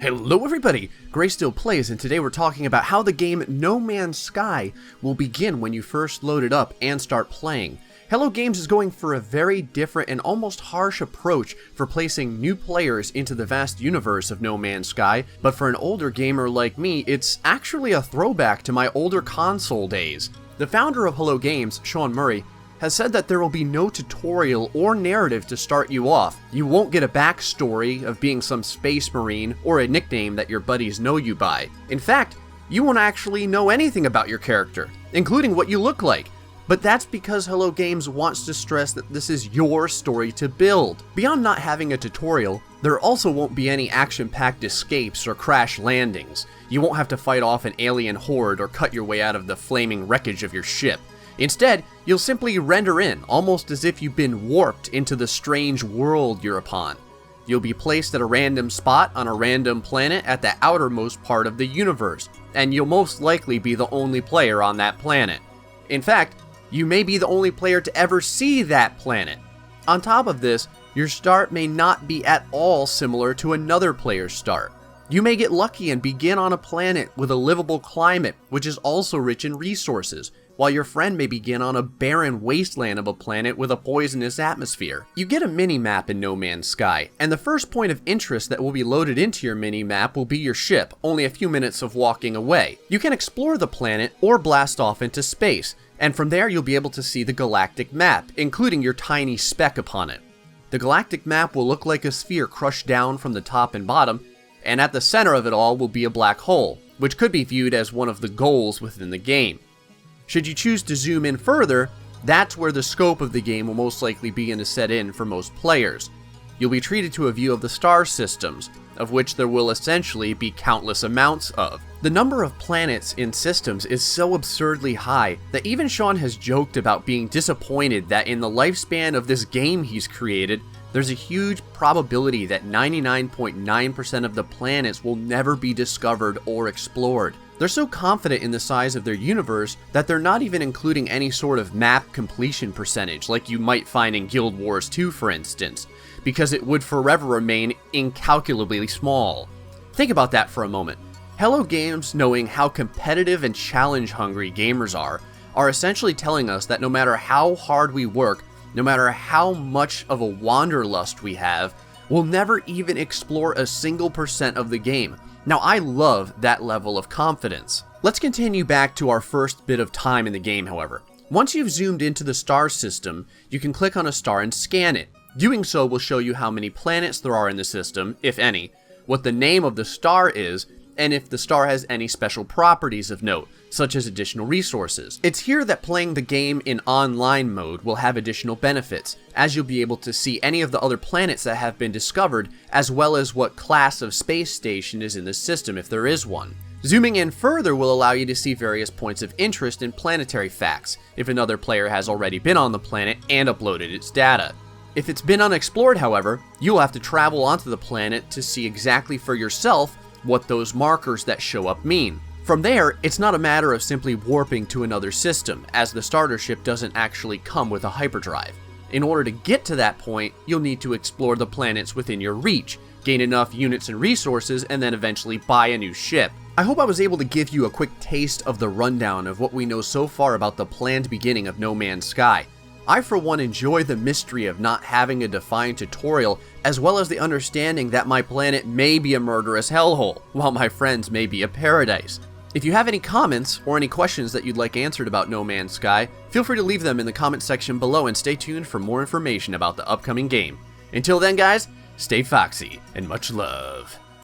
Hello everybody, GrayStillPlays, and today we're talking about how the game No Man's Sky will begin when you first load it up and start playing. Hello Games is going for a very different and almost harsh approach for placing new players into the vast universe of No Man's Sky, but for an older gamer like me, it's actually a throwback to my older console days. The founder of Hello Games, Sean Murray, has said that there will be no tutorial or narrative to start you off. You won't get a backstory of being some space marine or a nickname that your buddies know you by. In fact, you won't actually know anything about your character, including what you look like. But that's because Hello Games wants to stress that this is your story to build. Beyond not having a tutorial, there also won't be any action-packed escapes or crash landings. You won't have to fight off an alien horde or cut your way out of the flaming wreckage of your ship. Instead, you'll simply render in, almost as if you've been warped into the strange world you're upon. You'll be placed at a random spot on a random planet at the outermost part of the universe, and you'll most likely be the only player on that planet. In fact, you may be the only player to ever see that planet. On top of this, your start may not be at all similar to another player's start. You may get lucky and begin on a planet with a livable climate, which is also rich in resources, while your friend may begin on a barren wasteland of a planet with a poisonous atmosphere. You get a mini-map in No Man's Sky, and the first point of interest that will be loaded into your mini-map will be your ship, only a few minutes of walking away. You can explore the planet or blast off into space, and from there you'll be able to see the Galactic Map, including your tiny speck upon it. The Galactic Map will look like a sphere crushed down from the top and bottom, and at the center of it all will be a black hole, which could be viewed as one of the goals within the game. Should you choose to zoom in further, that's where the scope of the game will most likely begin to set in for most players. You'll be treated to a view of the star systems, of which there will essentially be countless amounts of. The number of planets in systems is so absurdly high that even Sean has joked about being disappointed that in the lifespan of this game he's created, there's a huge probability that 99.9% of the planets will never be discovered or explored. They're so confident in the size of their universe that they're not even including any sort of map completion percentage like you might find in Guild Wars 2 for instance, because it would forever remain incalculably small. Think about that for a moment. Hello Games, knowing how competitive and challenge-hungry gamers are essentially telling us that no matter how hard we work, no matter how much of a wanderlust we have, we'll never even explore a single % of the game. Now, I love that level of confidence. Let's continue back to our first bit of time in the game, however. Once you've zoomed into the star system, you can click on a star and scan it. Doing so will show you how many planets there are in the system, if any, what the name of the star is, and if the star has any special properties of note, such as additional resources. It's here that playing the game in online mode will have additional benefits, as you'll be able to see any of the other planets that have been discovered, as well as what class of space station is in the system if there is one. Zooming in further will allow you to see various points of interest in planetary facts, if another player has already been on the planet and uploaded its data. If it's been unexplored, however, you'll have to travel onto the planet to see exactly for yourself what those markers that show up mean. From there, it's not a matter of simply warping to another system, as the starter ship doesn't actually come with a hyperdrive. In order to get to that point, you'll need to explore the planets within your reach, gain enough units and resources, and then eventually buy a new ship. I hope I was able to give you a quick taste of the rundown of what we know so far about the planned beginning of No Man's Sky. I for one enjoy the mystery of not having a defined tutorial, as well as the understanding that my planet may be a murderous hellhole, while my friends may be a paradise. If you have any comments or any questions that you'd like answered about No Man's Sky, feel free to leave them in the comment section below and stay tuned for more information about the upcoming game. Until then guys, stay foxy and much love.